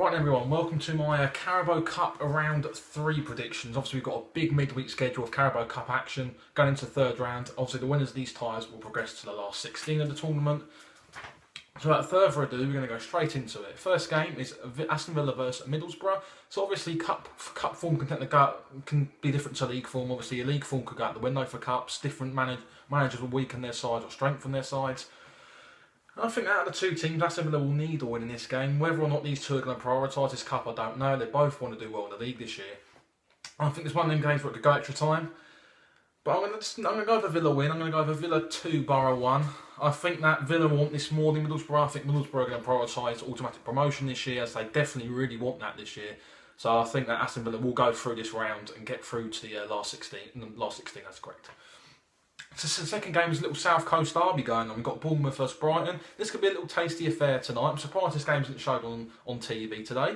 Right everyone, welcome to my Carabao Cup round 3 predictions. Obviously we've got a big midweek schedule of Carabao Cup action going into the third round. Obviously the winners of these ties will progress to the last 16 of the tournament. So without further ado, we're going to go straight into it. First game is Aston Villa versus Middlesbrough. So obviously cup form can be different to league form. Obviously your league form could go out the window for cups. Different managers will weaken their sides or strengthen their sides. I think out of the two teams, Aston Villa will need a win in this game. Whether or not these two are going to prioritise this cup, I don't know. They both want to do well in the league this year. I think it's one of them games where it could go extra time. But I'm going to go for Villa win. I'm going to go for Villa 2, Borough 1. I think that Villa want this more than Middlesbrough. I think Middlesbrough are going to prioritise automatic promotion this year, as they definitely really want that this year. So I think that Aston Villa will go through this round and get through to the last 16. Last 16, that's correct. So the second game is a little South Coast derby going on. We've got Bournemouth versus Brighton. This could be a little tasty affair tonight. I'm surprised this game isn't shown on TV today.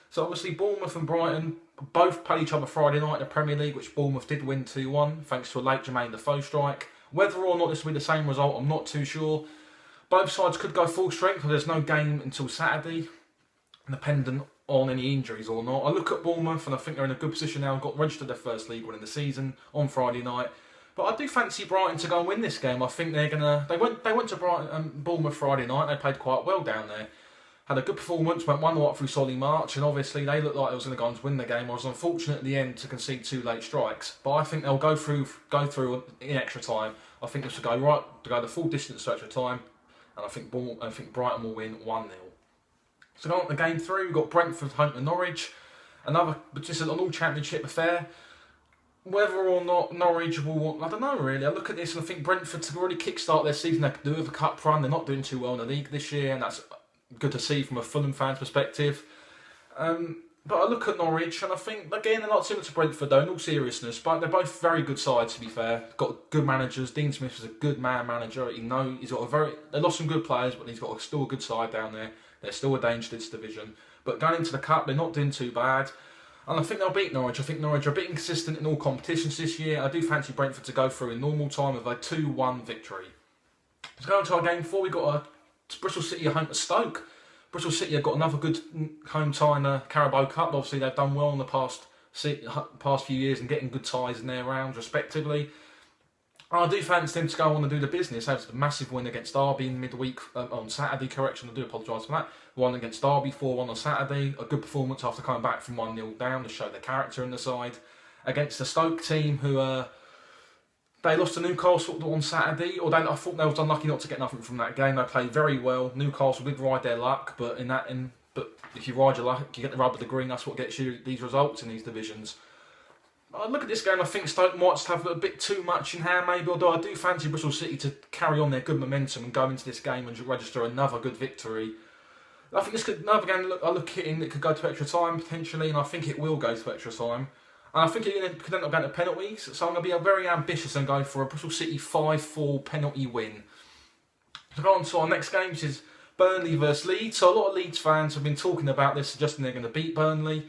So obviously Bournemouth and Brighton both play each other Friday night in the Premier League, which Bournemouth did win 2-1 thanks to a late Jermaine Defoe strike. Whether or not this will be the same result, I'm not too sure. Both sides could go full strength, but there's no game until Saturday, dependent on any injuries or not. I look at Bournemouth and I think they're in a good position now. Got registered their first league win in the season on Friday night. But I do fancy Brighton to go and win this game. I think they're gonna. They went to Bournemouth Friday night. They played quite well down there. Had a good performance. Went 1-0 up through Solly March, and obviously they looked like they was going to go and win the game. I was unfortunate at the end to concede 2 late strikes, but I think they'll go through in extra time. I think this will go the full distance to extra time, and I think Brighton will win 1-0. So going on to game 3, we've got Brentford home to Norwich. Just an all-championship affair. Whether or not Norwich will, I don't know really. I look at this and I think Brentford to really kickstart their season, they could do with a cup run. They're not doing too well in the league this year, and that's good to see from a Fulham fan's perspective. But I look at Norwich and I think, again, they're not similar to Brentford though, in all seriousness, but they're both very good sides to be fair. Got good managers. Dean Smith is a good manager. They lost some good players, but he's got still a good side down there. They're still a danger to this division. But going into the cup, they're not doing too bad. And I think they'll beat Norwich. I think Norwich are a bit inconsistent in all competitions this year. I do fancy Brentford to go through in normal time with a 2-1 victory. Let's go on to our game 4. We've got Bristol City home to Stoke. Bristol City have got another good home tie in the Carabao Cup. Obviously, they've done well in the past few years and getting good ties in their rounds, respectively. I do fancy them to go on and do the business. They had a massive win against Derby in midweek on Saturday. Correction, I do apologise for that. Won against Derby 4-1 on Saturday. A good performance after coming back from 1-0 down to show their character in the side. Against the Stoke team who they lost to Newcastle on Saturday. I thought they was unlucky not to get nothing from that game. They played very well. Newcastle did ride their luck, but if you ride your luck, you get the rub of the green. That's what gets you these results in these divisions. I look at this game, I think Stoke might just have a bit too much in hand maybe, although I do fancy Bristol City to carry on their good momentum and go into this game and register another good victory. I think this could another game I look at it could go to extra time potentially, and I think it will go to extra time. And I think it could end up going to penalties, so I'm going to be very ambitious and go for a Bristol City 5-4 penalty win. So go on to our next game, which is Burnley versus Leeds. So a lot of Leeds fans have been talking about this, suggesting they're going to beat Burnley.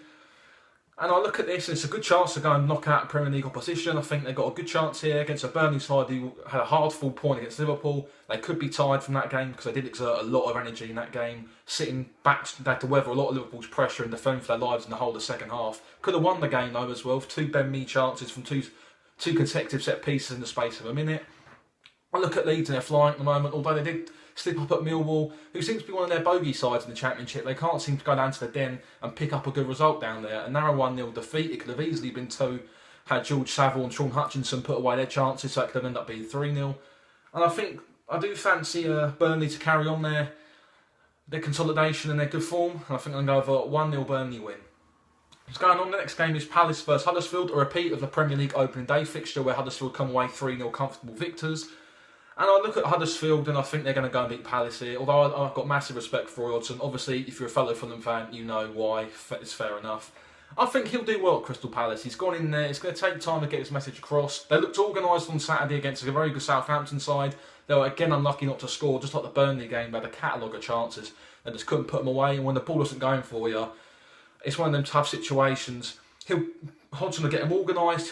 And I look at this and it's a good chance to go and knock out Premier League opposition. I think they've got a good chance here against a Burnley side who had a hard-fought point against Liverpool. They could be tied from that game because they did exert a lot of energy in that game. Sitting back, they had to weather a lot of Liverpool's pressure and defend for their lives in the whole of the second half. Could have won the game though as well, with 2 Ben Mee chances from two consecutive set pieces in the space of a minute. I look at Leeds and they're flying at the moment, although they did slip up at Millwall, who seems to be one of their bogey sides in the Championship. They can't seem to go down to the Den and pick up a good result down there. A narrow 1-0 defeat, it could have easily been 2 had George Saville and Sean Hutchinson put away their chances, so it could have ended up being 3-0. And I do fancy Burnley to carry on their consolidation and their good form, and I think I'm going to go for a 1-0 Burnley win. What's going on, the next game is Palace versus Huddersfield, a repeat of the Premier League opening day fixture where Huddersfield come away 3-0 comfortable victors. And I look at Huddersfield and I think they're going to go and beat Palace here. Although I've got massive respect for Roy Hodgson. Obviously, if you're a fellow Fulham fan, you know why. It's fair enough. I think he'll do well at Crystal Palace. He's gone in there. It's going to take time to get his message across. They looked organised on Saturday against a very good Southampton side. They were again unlucky not to score, just like the Burnley game. They had a catalogue of chances. They just couldn't put them away. And when the ball wasn't going for you, it's one of them tough situations. Hodgson will get him organised.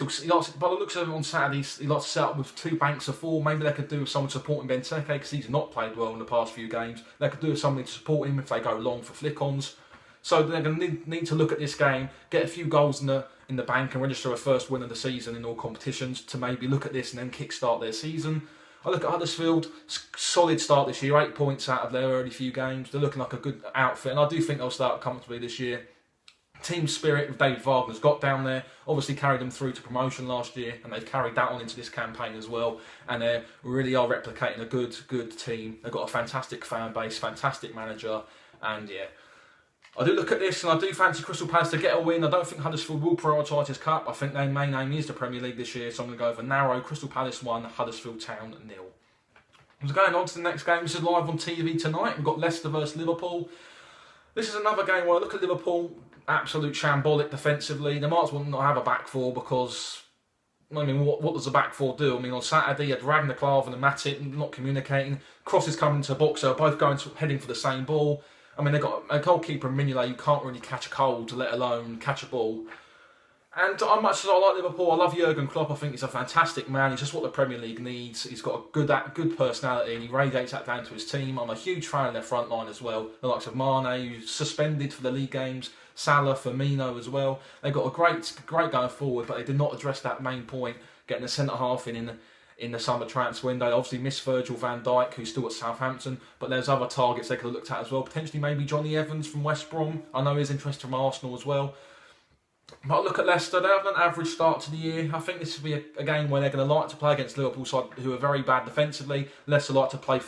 By the looks of it on Saturday, he likes to set up with 2 banks of 4. Maybe they could do with someone supporting Benteke because he's not played well in the past few games. They could do with somebody to support him if they go long for flick-ons. So they're going to need to look at this game, get a few goals in the bank and register a first win of the season in all competitions to maybe look at this and then kickstart their season. I look at Huddersfield, solid start this year, 8 points out of their early few games. They're looking like a good outfit, and I do think they'll start comfortably this year. Team spirit with David Wagner's got down there, obviously carried them through to promotion last year, and they've carried that on into this campaign as well. And they really are replicating a good team. They've got a fantastic fan base, fantastic manager, and yeah. I do look at this and I do fancy Crystal Palace to get a win. I don't think Huddersfield will prioritise his cup. I think their main aim is the Premier League this year, so I'm going to go over narrow. Crystal Palace 1, Huddersfield Town 0. So going on to the next game. This is live on TV tonight. We've got Leicester versus Liverpool. This is another game where I look at Liverpool, absolute shambolic defensively. They might as well not have a back four because, I mean, what does the back four do? I mean, on Saturday, you had Ragnar Klavan and Matip not communicating. Crosses coming into the box, they're both heading for the same ball. I mean, they've got a goalkeeper in Mignolet who can't really catch a cold, let alone catch a ball. And much as I like Liverpool, I love Jurgen Klopp. I think he's a fantastic man. He's just what the Premier League needs. He's got a good personality and he radiates that down to his team. I'm a huge fan of their front line as well. The likes of Mane, who's suspended for the league games, Salah, Firmino as well. They've got a great going forward, but they did not address that main point, getting a centre-half in the summer transfer window. They obviously missed Virgil van Dijk, who's still at Southampton, but there's other targets they could have looked at as well. Potentially maybe Johnny Evans from West Brom. I know he's interested from Arsenal as well. But I look at Leicester, they have an average start to the year. I think this will be a game where they're going to like to play against Liverpool side who are very bad defensively. Leicester like to play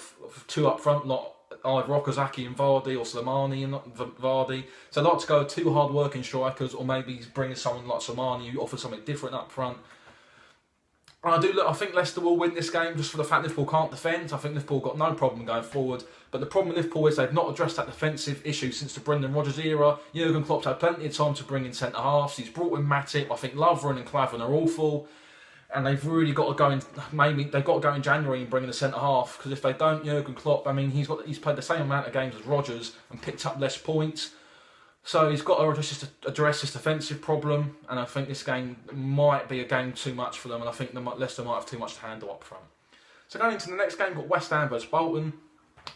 two up front, not either Okazaki and Vardy or Slimani and Vardy. So they like to go with two hard-working strikers or maybe bring in someone like Slimani who offers something different up front. I think Leicester will win this game just for the fact Liverpool can't defend. I think Liverpool got no problem going forward. But the problem with Liverpool is they've not addressed that defensive issue since the Brendan Rodgers era. Jurgen Klopp's had plenty of time to bring in centre-halves. He's brought in Matip. I think Lovren and Klavan are awful. And they've really got to go in, maybe they've got to go in January and bring in a centre-half. Because if they don't, Jurgen Klopp, I mean, he's played the same amount of games as Rodgers and picked up less points. So he's got to address this defensive problem, and I think this game might be a game too much for them, and I think Leicester might have too much to handle up front. So going into the next game, we've got West Ham versus Bolton.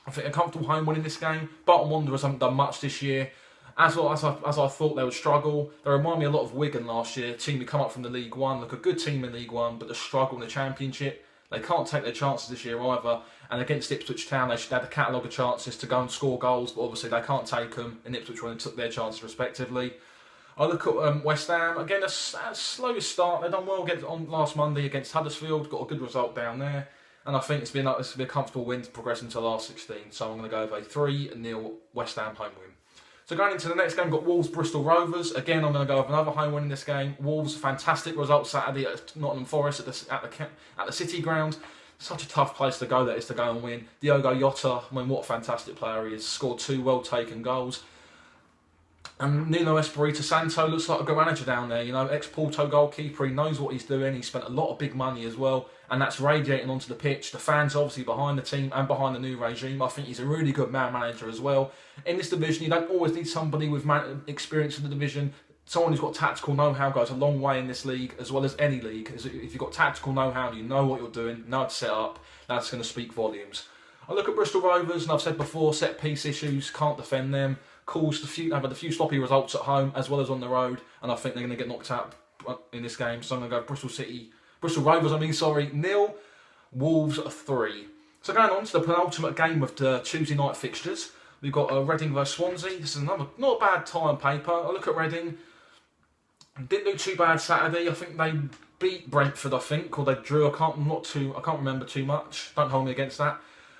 I think a comfortable home win in this game. Bolton Wanderers haven't done much this year. As I thought they would struggle. They remind me a lot of Wigan last year, a team who come up from the League One, look a good team in League One, but they struggle in the Championship. They can't take their chances this year either. And against Ipswich Town, they should have a catalogue of chances to go and score goals, but obviously they can't take them. And Ipswich only took their chances respectively. I look at West Ham, again a slow start. They done well on last Monday against Huddersfield, got a good result down there. And I think it's been a comfortable win to progress into the last 16. So I'm going to go with a 3-0 West Ham home win. So going into the next game, we've got Wolves Bristol Rovers. Again, I'm going to go with another home win in this game. Wolves, fantastic result Saturday at Nottingham Forest at the City Ground. Such a tough place to go that is to go and win. Diogo Jota, I mean, what a fantastic player he is. Scored 2 well-taken goals. And Nuno Espirito Santo looks like a good manager down there. You know, ex-Porto goalkeeper, he knows what he's doing. He spent a lot of big money as well. And that's radiating onto the pitch. The fans obviously behind the team and behind the new regime. I think he's a really good manager as well. In this division, you don't always need somebody with experience in the division. Someone who's got tactical know-how goes a long way in this league, as well as any league. If you've got tactical know-how, you know what you're doing, know how to set up, that's going to speak volumes. I look at Bristol Rovers, and I've said before, set-piece issues, can't defend them. Have had a few sloppy results at home, as well as on the road, and I think they're going to get knocked out in this game. So I'm going to go Bristol Rovers, 0, Wolves 3. So going on to the penultimate game of the Tuesday night fixtures, we've got Reading versus Swansea. This is another not a bad tie on paper. I look at Reading. Didn't do too bad Saturday. I think they beat Brentford, or they drew. I can't remember too much. Don't hold me against that.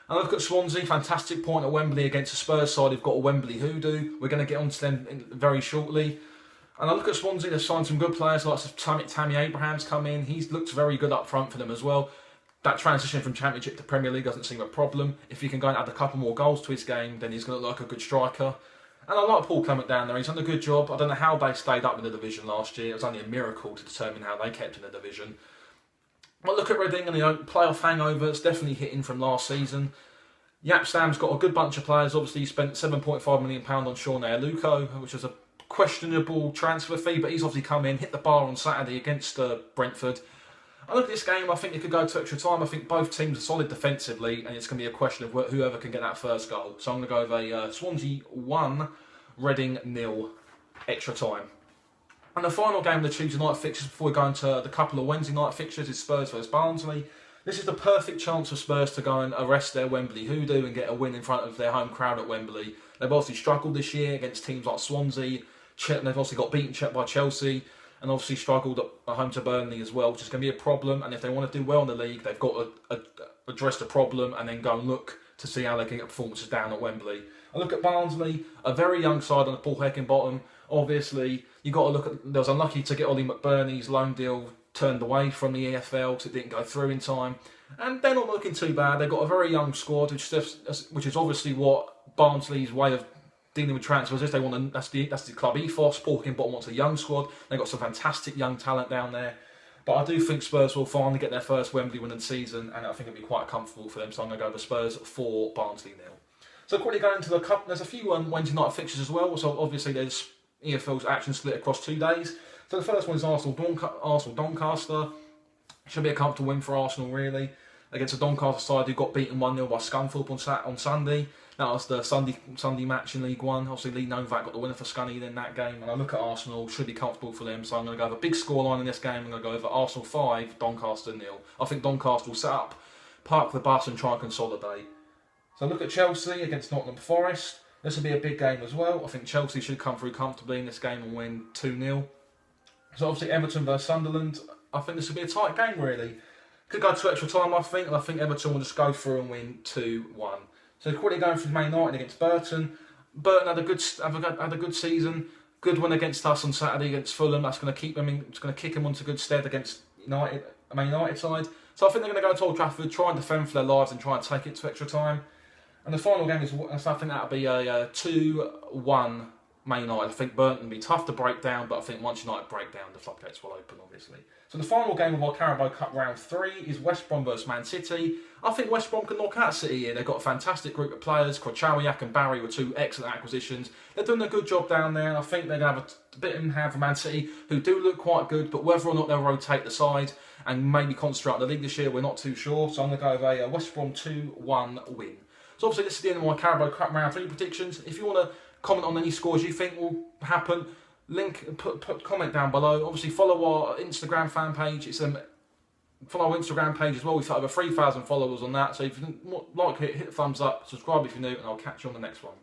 And I look at Swansea, fantastic point at Wembley against the Spurs side who've got a Wembley hoodoo. We're going to get onto them very shortly. And I look at Swansea, they've signed some good players, like Tammy Abraham's come in. He's looked very good up front for them as well. That transition from Championship to Premier League doesn't seem a problem. If he can go and add a couple more goals to his game, then he's going to look like a good striker. And I like Paul Clement down there. He's done a good job. I don't know how they stayed up in the division last year. It was only a miracle to determine how they kept in the division. I look at Reading and playoff hangover. It's definitely hitting from last season. Jaap Stam's got a good bunch of players. Obviously, he spent £7.5 million on Sean Aluko, which was a questionable transfer fee, but he's obviously come in, hit the bar on Saturday against Brentford. I look at this game, I think it could go to extra time. I think both teams are solid defensively, and it's going to be a question of whoever can get that first goal. So I'm going to go with a Swansea 1, Reading 0, extra time. And the final game of the Tuesday night fixtures before we go into the couple of Wednesday night fixtures is Spurs vs Barnsley. This is the perfect chance for Spurs to go and arrest their Wembley hoodoo and get a win in front of their home crowd at Wembley. They've obviously struggled this year against teams like Swansea. They've obviously got beaten by Chelsea and obviously struggled at home to Burnley as well, which is going to be a problem. And if they want to do well in the league, they've got to address the problem and then go and look to see how they can get performances down at Wembley. I look at Barnsley, a very young side on the Paul Heckingbottom. Obviously, you got to look at. They was unlucky to get Ollie McBurney's loan deal turned away from the EFL because it didn't go through in time. And they're not looking too bad. They've got a very young squad, which is obviously what Barnsley's way of dealing with transfers is. They want that's the club ethos. Paul Heckingbottom wants a young squad. They've got some fantastic young talent down there. But I do think Spurs will finally get their first Wembley win of the season, and I think it'll be quite comfortable for them. So I'm going to go with Spurs 4, Barnsley 0. So quickly going into the cup, there's a few Wednesday night fixtures as well. So obviously there's EFL's action split across 2 days. So the first one is Arsenal Doncaster. Should be a comfortable win for Arsenal really against a Doncaster side who got beaten 1-0 by Scunthorpe on Sunday. That was the Sunday match in League One. Obviously Lee Novak got the winner for Scunny in that game. And I look at Arsenal, should be comfortable for them. So I'm going to go with a big scoreline in this game. I'm going to go over Arsenal 5, Doncaster 0. I think Doncaster will set up, park the bus and try and consolidate. So look at Chelsea against Nottingham Forest. This will be a big game as well. I think Chelsea should come through comfortably in this game and win 2-0. So obviously Everton versus Sunderland. I think this will be a tight game really. Could go to extra time I think, and I think Everton will just go through and win 2-1. So quickly going through Man United against Burton. Burton had a good season. Good win against us on Saturday against Fulham. That's going to keep them in. It's going to kick them onto good stead against Man United side. So I think they're going to go to Old Trafford, try and defend for their lives, and try and take it to extra time. And the final game is, I think that'll be a 2-1 Man United. I think Burton will be tough to break down, but I think once United break down, the floodgates will open, obviously. So the final game of our Carabao Cup round 3 is West Brom versus Man City. I think West Brom can knock out City here. They've got a fantastic group of players. Krochawiak and Barry were 2 excellent acquisitions. They're doing a good job down there, and I think they're going to have a bit in hand for Man City, who do look quite good, but whether or not they'll rotate the side and maybe concentrate on the league this year, we're not too sure. So I'm going to go with a West Brom 2-1 win. So obviously this is the end of my Carabao Cup round 3 predictions. If you want to comment on any scores you think will happen, put comment down below. Obviously follow our Instagram fan page. Follow our Instagram page as well. We've got over 3,000 followers on that. So if you like it, hit the thumbs up, subscribe if you're new, and I'll catch you on the next one.